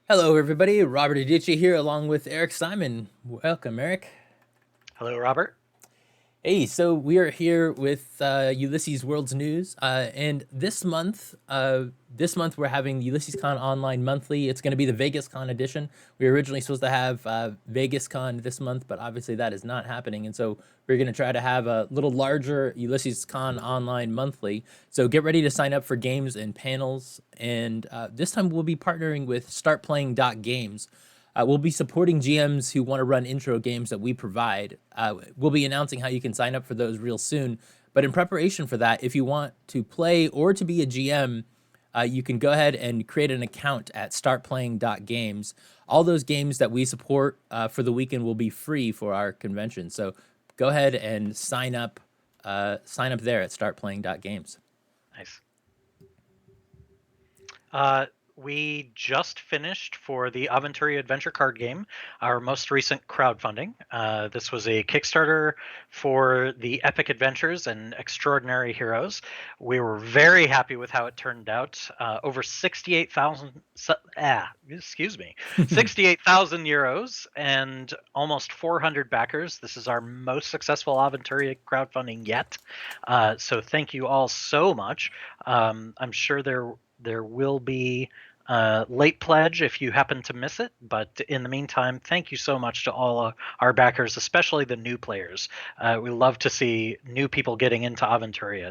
Hello, everybody. Robert Adichie here, along with Eric Simon. Welcome, Eric. Hello, Robert. Hey, so we are here with Ulysses World's News, and this month we're having Ulysses Con Online Monthly. It's going to be the Vegas Con edition. We were originally supposed to have Vegas Con this month, but obviously that is not happening, and so we're going to try to have a little larger Ulysses Con Online Monthly. So get ready to sign up for games and panels, and this time we'll be partnering with StartPlaying.Games. We'll be supporting GMs who want to run intro games that we provide. We'll be announcing how you can sign up for those real soon. But in preparation for that, if you want to play or to be a GM, you can go ahead and create an account at startplaying.games. All those games that we support for the weekend will be free for our convention. So go ahead and sign up. Sign up there at startplaying.games. Nice. We just finished for the Aventuria Adventure card game, our most recent crowdfunding. This was a Kickstarter for the Epic Adventures and Extraordinary Heroes. We were very happy with how it turned out. Over 68,000, 68,000 euros and almost 400 backers. This is our most successful Aventuria crowdfunding yet. So thank you all so much. I'm sure there will be late pledge if you happen to miss it, but in the meantime, thank you so much to all our backers, especially the new players. We love to see new people getting into Aventuria.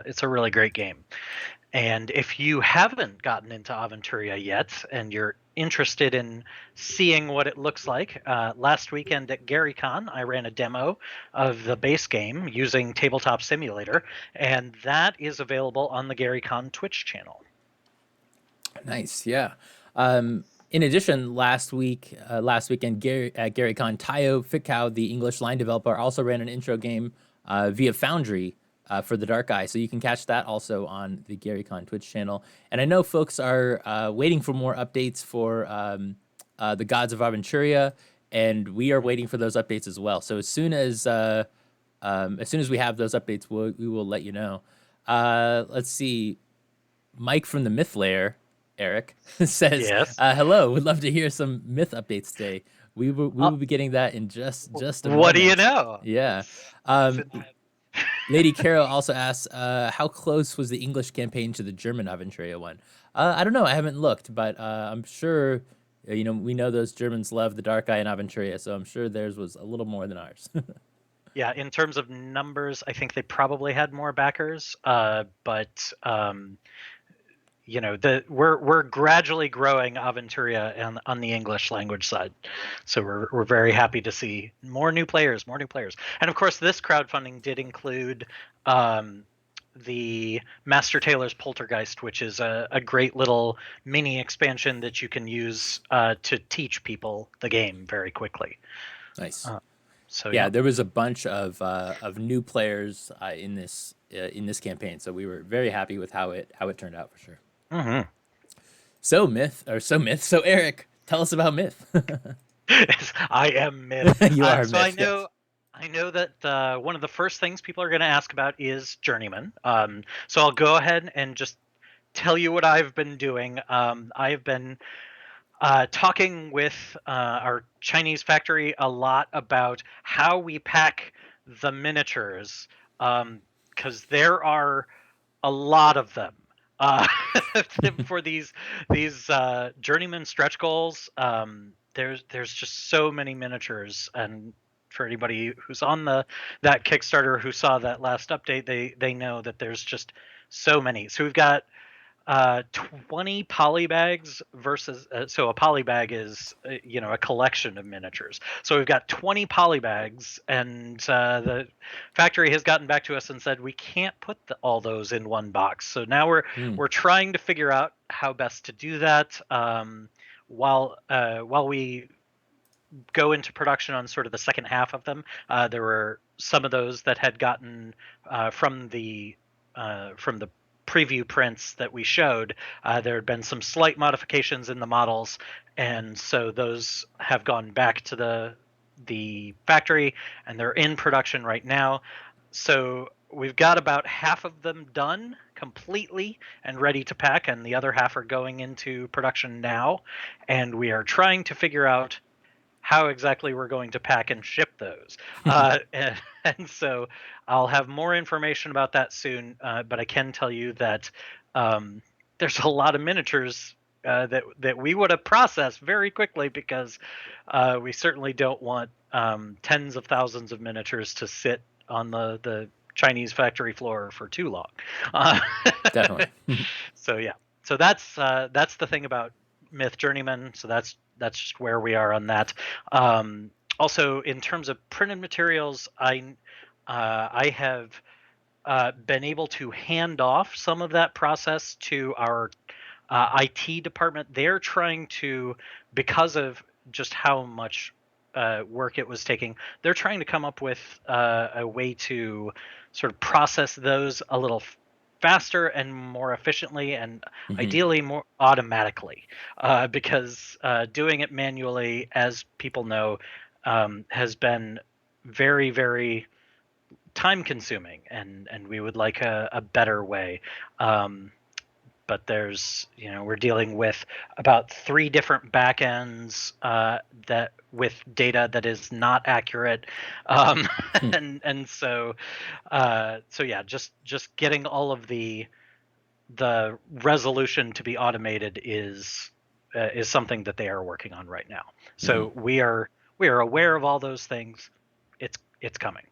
It's a really great game. And if you haven't gotten into Aventuria yet and you're interested in seeing what it looks like, last weekend at GaryCon, I ran a demo of the base game using Tabletop Simulator, and that is available on the GaryCon Twitch channel. Nice, yeah. In addition, last weekend, Gary Con Tayo Fikau, the English line developer, also ran an intro game via Foundry for the Dark Eye, so you can catch that also on the Gary Con Twitch channel. And I know folks are waiting for more updates for the Gods of Aventuria, and we are waiting for those updates as well. So as soon as we have those updates, we will let you know. Let's see, Mike from the Myth Layer, Eric, says, Yes. "Hello, would love to hear some myth updates today. We will be getting that in just a What do you moment." know? Yeah. It's Um, intense. Lady Carol also asks, "How close was the English campaign to the German Aventuria one?" I don't know. I haven't looked, but I'm sure. We know those Germans love the Dark Eye and Aventuria, so I'm sure theirs was a little more than ours. Yeah, in terms of numbers, I think they probably had more backers, but we're gradually growing Aventuria and on the English language side, so we're very happy to see more new players, and of course this crowdfunding did include the Master Tailor's Poltergeist, which is a great little mini expansion that you can use to teach people the game very quickly. Nice. Uh, so Yeah, yeah. there was a bunch of new players in this campaign, so we were very happy with how it turned out for sure. Hmm. So Eric, tell us about Myth. I am myth. You are So I Myth, know yes. I know that one of the first things people are going to ask about is Journeyman. So I'll go ahead and just tell you what I've been doing. I have been talking with our Chinese factory a lot about how we pack the miniatures, because there are a lot of them. Uh, for these journeyman stretch goals, there's just so many miniatures, and for anybody who's on that Kickstarter who saw that last update, they know that there's just so many. So we've got 20 polybags versus so a polybag is a collection of miniatures. So we've got 20 polybags, and the factory has gotten back to us and said we can't put all those in one box. So now Hmm. we're trying to figure out how best to do that, while we go into production on sort of the second half of them. There were some of those that had gotten from the preview prints that we showed. There had been some slight modifications in the models, and so those have gone back to the factory, and they're in production right now. So we've got about half of them done completely and ready to pack, and the other half are going into production now. And we are trying to figure out how exactly we're going to pack and ship those. And so I'll have more information about that soon. But I can tell you that there's a lot of miniatures that we would have processed very quickly, because we certainly don't want tens of thousands of miniatures to sit on the Chinese factory floor for too long. Uh, Definitely. so yeah, so that's the thing about Myth Journeyman. So that's just where we are on that. Also, in terms of printed materials, I have been able to hand off some of that process to our IT department. They're trying to, because of just how much work it was taking, they're trying to come up with a way to sort of process those a little faster and more efficiently, and Hmm. ideally more automatically, because doing it manually, as people know, has been very, very time consuming, and we would like a better way. But there's, we're dealing with about 3 different backends that with data that is not accurate, and so yeah, just getting all of the resolution to be automated is something that they are working on right now. Hmm. So we are aware of all those things. It's coming.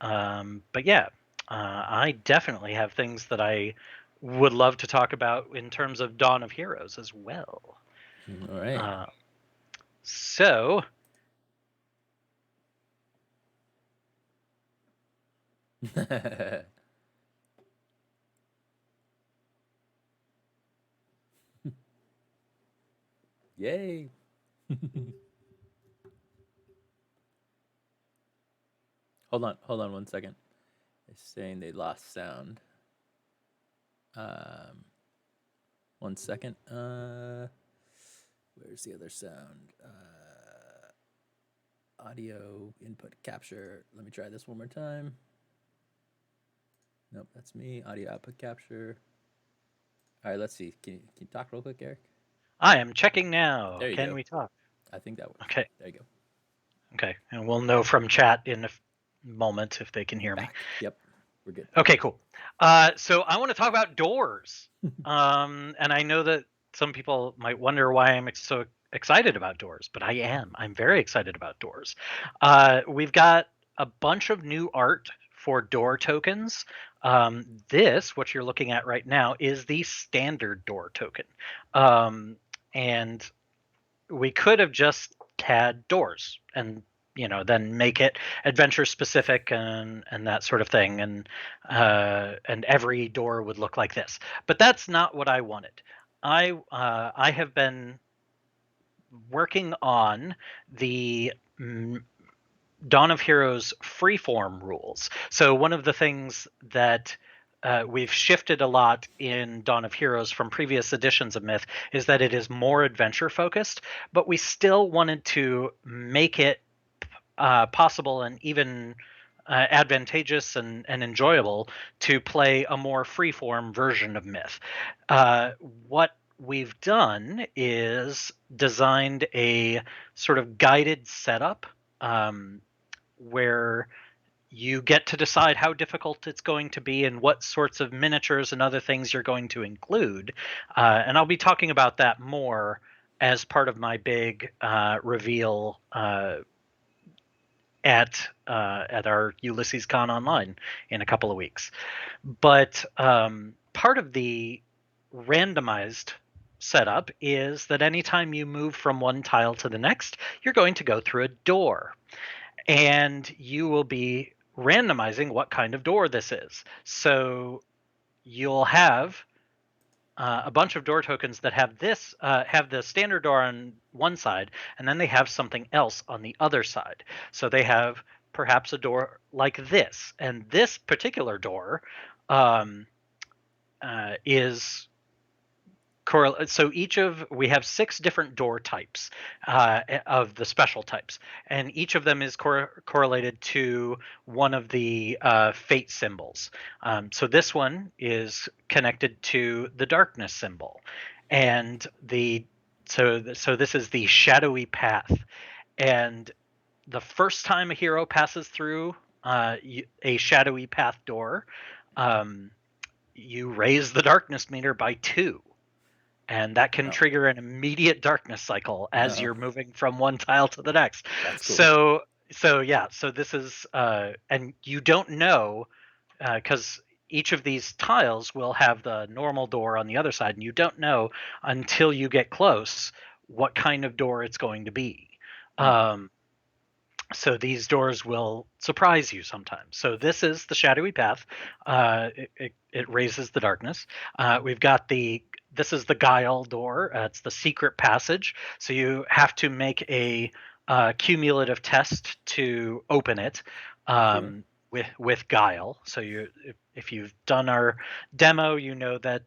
But yeah, I definitely have things that I would love to talk about in terms of Dawn of Heroes as well. All right. Uh, so Yay. Hold on 1 second. They're saying they lost sound. Um, 1 second. Where's the other sound? Audio input capture. Let me try this one more time. Nope, that's me. Audio output capture. All right, let's see. Can you talk real quick, Eric? I am checking now. There you Can go. we talk? I think that works. Okay, There you go. okay, and we'll know from chat in a moment if they can hear me. Back. Yep, we're good. Okay, cool. So I want to talk about doors. And I know that some people might wonder why I'm so excited about doors, but I am. I'm very excited about doors. We've got a bunch of new art for door tokens. What you're looking at right now, is the standard door token. And we could have just had doors, and then make it adventure specific and that sort of thing, and every door would look like this. But that's not what I wanted. I have been working on the Dawn of Heroes freeform rules. So one of the things that we've shifted a lot in Dawn of Heroes from previous editions of Myth is that it is more adventure focused, but we still wanted to make it possible and even advantageous and enjoyable to play a more freeform version of Myth. What we've done is designed a sort of guided setup, where you get to decide how difficult it's going to be and what sorts of miniatures and other things you're going to include. And I'll be talking about that more as part of my big reveal at our Ulysses Con online in a couple of weeks. But part of the randomized setup is that anytime you move from one tile to the next, you're going to go through a door, and you will be randomizing what kind of door this is. So you'll have a bunch of door tokens that have the standard door on one side, and then they have something else on the other side. So they have perhaps a door like this, and this particular door is So we have 6 different door types of the special types, and each of them is correlated to one of the fate symbols. So this one is connected to the darkness symbol, and so this is the shadowy path. And the first time a hero passes through a shadowy path door, um, you raise the darkness meter by 2, and that can Oh, trigger an immediate darkness cycle as oh, you're moving from one tile to the next. that's cool. So this is and you don't know, because each of these tiles will have the normal door on the other side, and you don't know until you get close what kind of door it's going to be. Hmm. um, so these doors will surprise you sometimes. So this is the shadowy path. It raises the darkness. We've got this is the guile door. It's the secret passage. So you have to make a cumulative test to open it, Cool. with guile. So if you've done our demo, you know that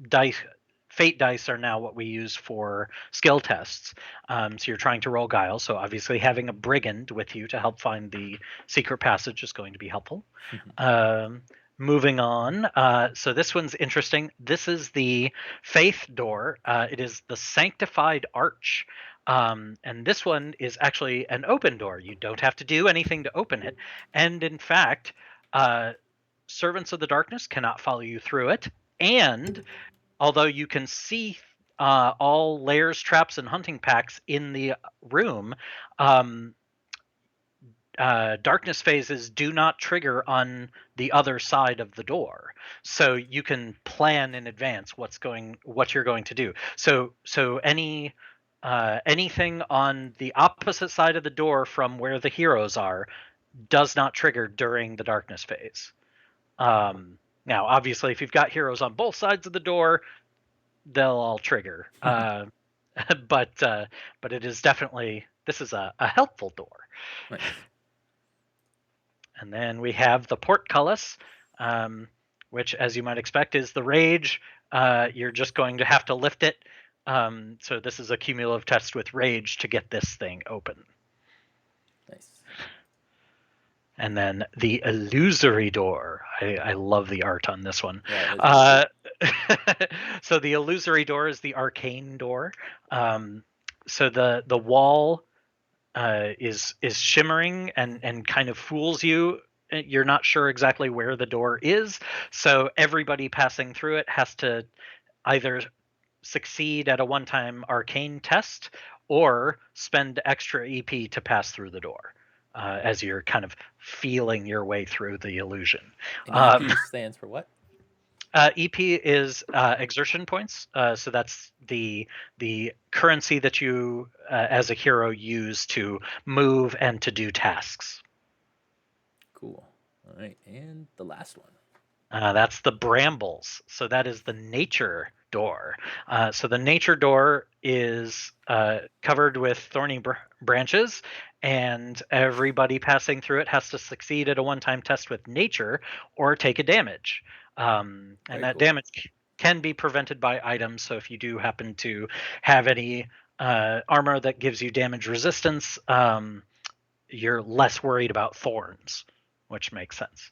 dice fate dice are now what we use for skill tests. So you're trying to roll guile, so obviously having a brigand with you to help find the secret passage is going to be helpful. um, Moving on, so this one's interesting. This is the faith door. It is the sanctified arch. And this one is actually an open door. You don't have to do anything to open it, and in fact, uh, servants of the darkness cannot follow you through it. And although you can see all layers, traps, and hunting packs in the room, um, darkness phases do not trigger on the other side of the door, so you can plan in advance what you're going to do. So anything on the opposite side of the door from where the heroes are does not trigger during the darkness phase. Now, obviously, if you've got heroes on both sides of the door, they'll all trigger. But it is definitely, this is a helpful door. Nice. And then we have the portcullis, which, as you might expect, is the rage. You're just going to have to lift it. So this is a cumulative test with rage to get this thing open. Nice. And then the illusory door. I love the art on this one. Yeah, it is really Uh, cool. so the illusory door is the arcane door. So the wall is shimmering and kind of fools you. You're not sure exactly where the door is, so everybody passing through it has to either succeed at a one-time arcane test or spend extra EP to pass through the door, as you're kind of feeling your way through the illusion. And Um, EP stands for what? EP is exertion points, so that's the currency that you, as a hero, use to move and to do tasks. Cool. All right, and the last one. That's the brambles. So that is the nature door. So the nature door is covered with thorny branches, and everybody passing through it has to succeed at a one-time test with nature or take a damage. And Very that cool. damage can be prevented by items. So if you do happen to have any armor that gives you damage resistance, you're less worried about thorns, which makes sense.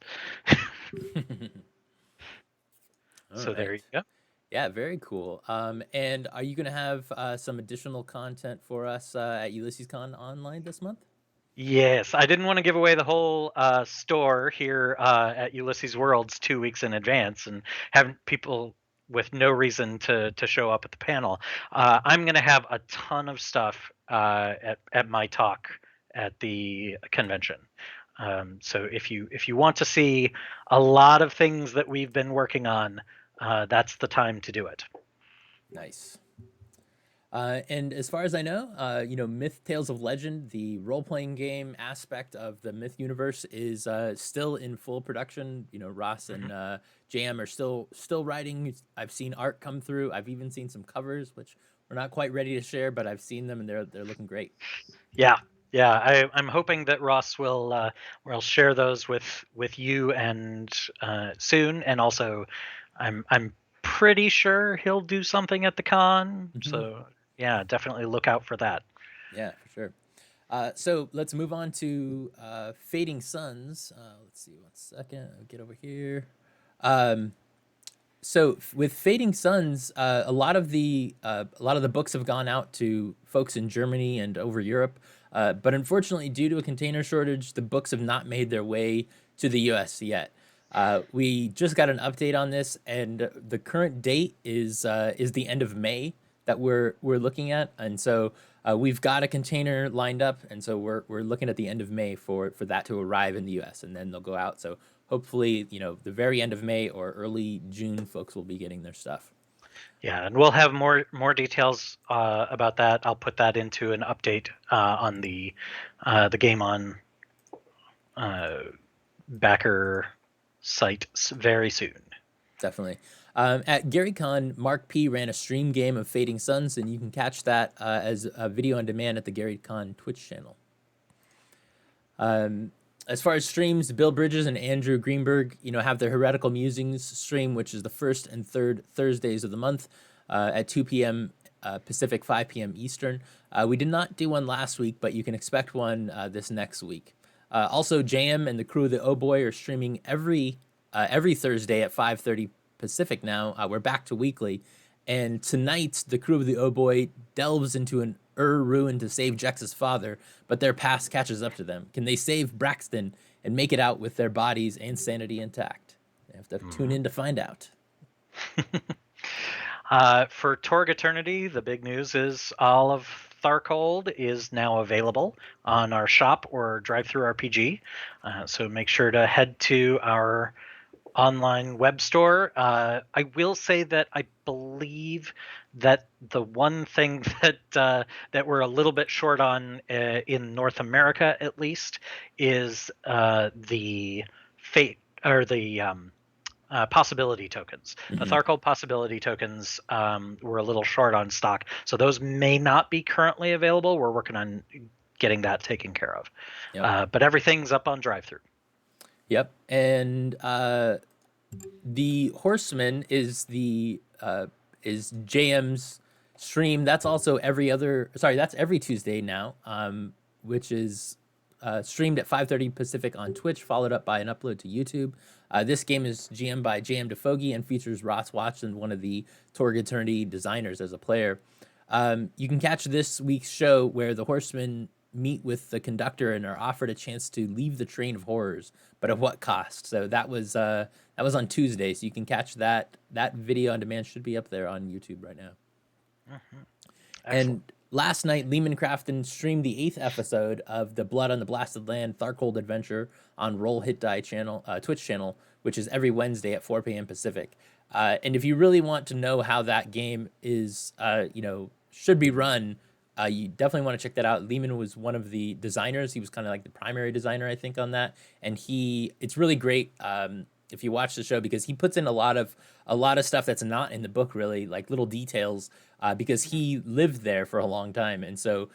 All So there right. you go. Yeah, very cool. And are you gonna have some additional content for us at Ulysses Con online this month? Yes, I didn't want to give away the whole store here at Ulysses Worlds 2 weeks in advance and have people with no reason to show up at the panel. I'm going to have a ton of stuff at my talk at the convention. So if you want to see a lot of things that we've been working on, that's the time to do it. Nice. And as far as I know, Myth Tales of Legend, the role playing game aspect of the Myth universe, is still in full production. Ross and Mhm. Jam are still writing. I've seen art come through. I've even seen some covers, which we're not quite ready to share, but I've seen them and they're looking great. Yeah, yeah. I'm hoping that Ross will share those with you and soon, and also I'm pretty sure he'll do something at the con. Mhm. So yeah, definitely look out for that. Yeah, for sure. So let's move on to Fading Suns. Let's see, 1 second. I'll get over here. Um, with Fading Suns, a lot of the books have gone out to folks in Germany and over Europe, but unfortunately, due to a container shortage, the books have not made their way to the U.S. yet. We just got an update on this, and the current date is the end of May that we're looking at, and so we've got a container lined up, and so we're looking at the end of May for that to arrive in the U.S. and then they'll go out. So hopefully, the very end of May or early June, folks will be getting their stuff. Yeah, and we'll have more details about that. I'll put that into an update on the Game On uh, backer site very soon. Definitely. At GaryCon, Mark P ran a stream game of Fading Suns, and you can catch that as a video on demand at the GaryCon Twitch channel. As far as streams, Bill Bridges and Andrew Greenberg, have their Heretical Musings stream, which is the first and third Thursdays of the month at 2 p.m. Pacific, 5 p.m. Eastern. We did not do one last week, but you can expect one this next week. Also, JM and the crew of the Oh Boy are streaming every Thursday at 5:30 Pacific now. We're back to weekly. And tonight, the crew of the Oh Boy delves into an ruin to save Jex's father, but their past catches up to them. Can they save Braxton and make it out with their bodies and sanity intact? You have to tune in to find out. For Torg Eternity, the big news is all of Tharcold is now available on our shop or drive-through RPG. So make sure to head to our online web store. I will say that I believe that the one thing that we're a little bit short on in North America, at least, is the fate or the possibility tokens. The Mm-hmm. Tharcold possibility tokens were a little short on stock, so those may not be currently available. We're working on getting that taken care of. Yep. But everything's up on drive-through. Yep. And the Horseman is is JM's stream. That's also that's every Tuesday now, which is streamed at 5:30 Pacific on Twitch, followed up by an upload to YouTube. This game is GM by JM DeFogie and features Ross Watson, one of the Torg Eternity designers, as a player. You can catch this week's show where the Horsemen meet with the conductor and are offered a chance to leave the train of horrors, but at what cost? So that was on Tuesday. So you can catch that video on demand. Should be up there on YouTube right now. Mm-hmm. And last night, Lehman Crafton streamed the 8th episode of the Blood on the Blasted Land Tharcold adventure on Roll Hit Die channel, Twitch channel, which is every Wednesday at 4 p.m. Pacific. And if you really want to know how that game is, should be run, you definitely want to check that out. Lehman was one of the designers. He was kind of like the primary designer, I think, on that. And it's really great if you watch the show, because he puts in a lot of stuff that's not in the book, really, like little details, because he lived there for a long time, and so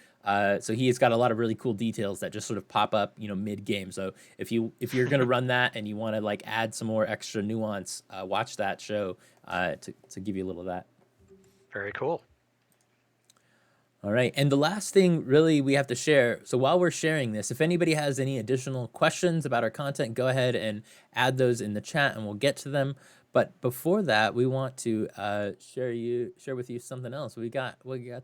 he has got a lot of really cool details that just sort of pop up, mid game. So if you're gonna run that and you want to like add some more extra nuance, watch that show to give you a little of that. Very cool. All right. And the last thing really we have to share. So while we're sharing this, if anybody has any additional questions about our content, go ahead and add those in the chat and we'll get to them. But before that, we want to share with you something else. We got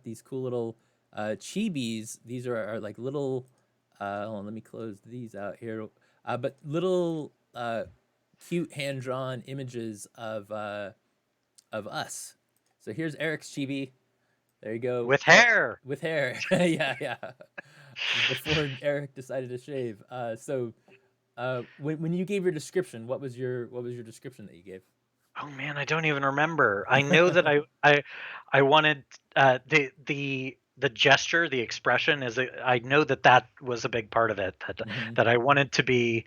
these cool little chibis. These are our like little hold on, let me close these out here. But little cute hand-drawn images of us. So here's Eric's chibi. There you go. With hair. With hair. Yeah. Before Eric decided to shave. When you gave your description, what was your description that you gave? Oh man, I don't even remember. I know that I wanted the gesture, the expression I know that was a big part of it. That I wanted to be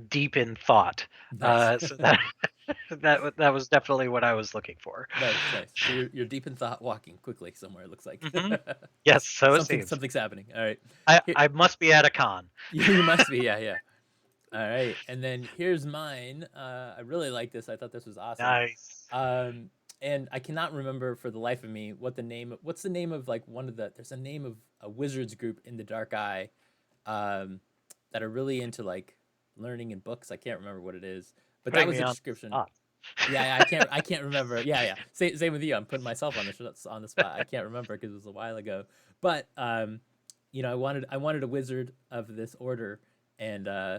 deep in thought. Nice. So that was definitely what I was looking for. Nice. So you're deep in thought, walking quickly somewhere. It looks like. Mm-hmm. Yes, so it seems. Something's happening. All right. I must be at a con. You must be. Yeah. All right, and then here's mine. I really like this. I thought this was awesome. Nice. and I cannot remember for the life of me what's the name of like one of the there's a name of a wizards group in the Dark Eye, um, that are really into like learning and books. I can't remember what it is, but that Putting was me the on the description. spot. Yeah, I can't remember. Yeah. Same with you. I'm putting myself on the spot. I can't remember because it was a while ago. But I wanted a wizard of this order, and I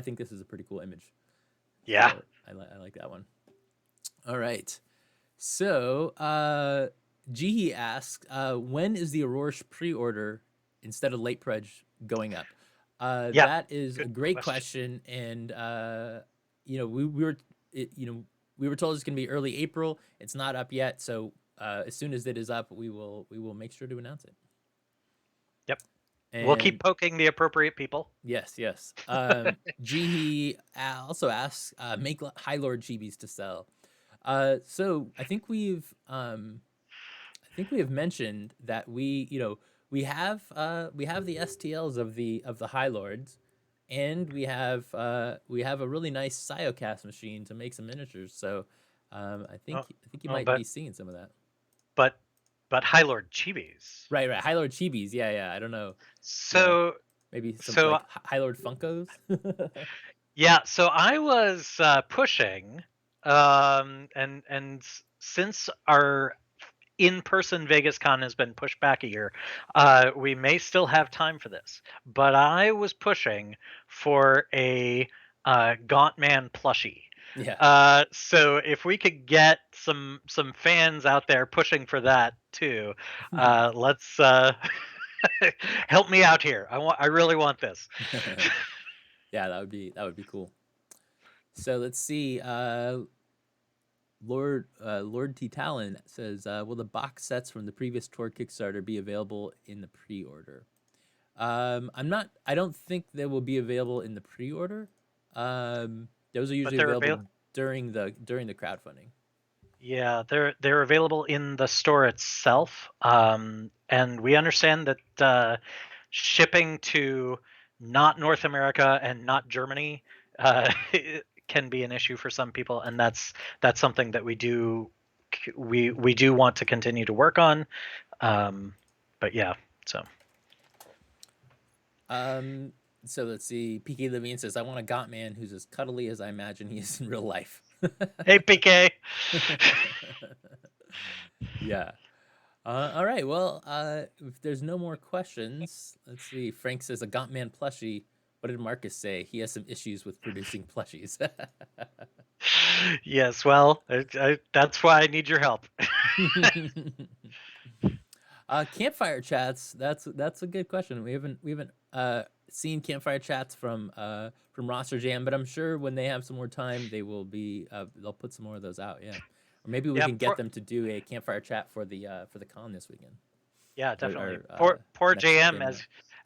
think this is a pretty cool image. Yeah. So I like that one. All right. So Jihi asks, when is the Aurora pre-order instead of late pledge going up? Yeah. That is a Good great question. question, and we were it, you know we were told it's going to be early April. It's not up yet, so as soon as it is up, we will make sure to announce it. Yep. We'll keep And poking the appropriate people. yes. Jihi also asks, make High Lord chibis to sell. So I think we have mentioned that we have the STLs of the High Lords, and we have a really nice Siocast machine to make some miniatures. So Oh, I think you oh, might be seeing some of that. but but High Lord Chibis. Right. High Lord Chibis. Yeah. I don't know. Yeah, So maybe some so like High Lord Funkos. yeah, so I was pushing, since our in-person Vegas Con has been pushed back a year, we may still have time for this. But I was pushing for a Gaunt Man plushie. Yeah. So if we could get some fans out there pushing for that too, let's help me out here. I really want this. Yeah, that would be cool. So let's see. Lord T Talon says, "Will the box sets from the previous tour Kickstarter be available in the pre-order?" I'm not. I don't think they will be available in the pre-order. Those are But usually they're available available. during the crowdfunding. Yeah, they're available in the store itself, and we understand that shipping to not North America and not Germany can be an issue for some people, and that's something that we do want to continue to work on. Um, but yeah, so Um, so let's see. PK Levine says, "I want a Got Man who's as cuddly as I imagine he is in real life." hey PK. Yeah. All right. Well, if there's no more questions, let's see. Frank says a Gaunt Man plushie. What did Marcus say? He has some issues with producing plushies. Yes, well, that's why I need your help. Campfire chats. That's a good question. We haven't seen campfire chats from Roster Jam, but I'm sure when they have some more time, they'll put some more of those out. Yeah, or maybe we Yeah, can get them to do a campfire chat for the con this weekend. yeah, Or, definitely. Poor next JM, game. Yeah.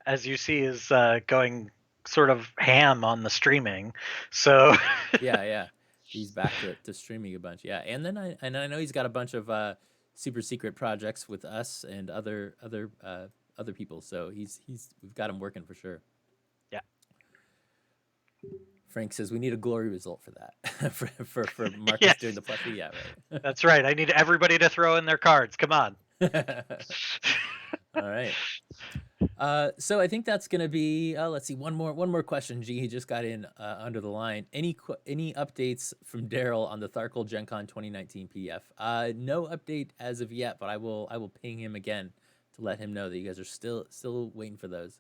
as you see, is going sort of ham on the streaming. So Yeah. He's back to streaming a bunch. Yeah, and then I know he's got a bunch of super secret projects with us and other people. So we've got him working for sure. yeah, Frank says we need a glory result for that for Marcus doing yes, the plushie. Yeah, that's right. I need everybody to throw in their cards. Come on. right. All right. So I think that's gonna be. Let's see, one more question. G, he just got in under the line. Any updates from Daryl on the Tharkle Gen Con 2019 PF? No update as of yet, but I will ping him again to let him know that you guys are still waiting for those.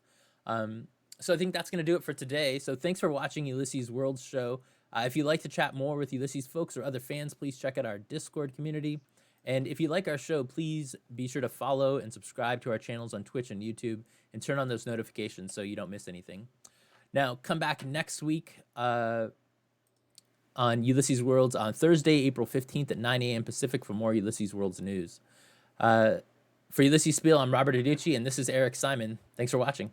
So I think that's gonna do it for today. So thanks for watching Ulysses World's show. If you'd like to chat more with Ulysses folks or other fans, please check out our Discord community. And if you like our show, please be sure to follow and subscribe to our channels on Twitch and YouTube and turn on those notifications so you don't miss anything. Now, come back next week on Ulysses Worlds on Thursday, April 15th at 9 a.m. Pacific for more Ulysses Worlds news. For Ulysses Spiel, I'm Robert Aducci, and this is Eric Simon. Thanks for watching.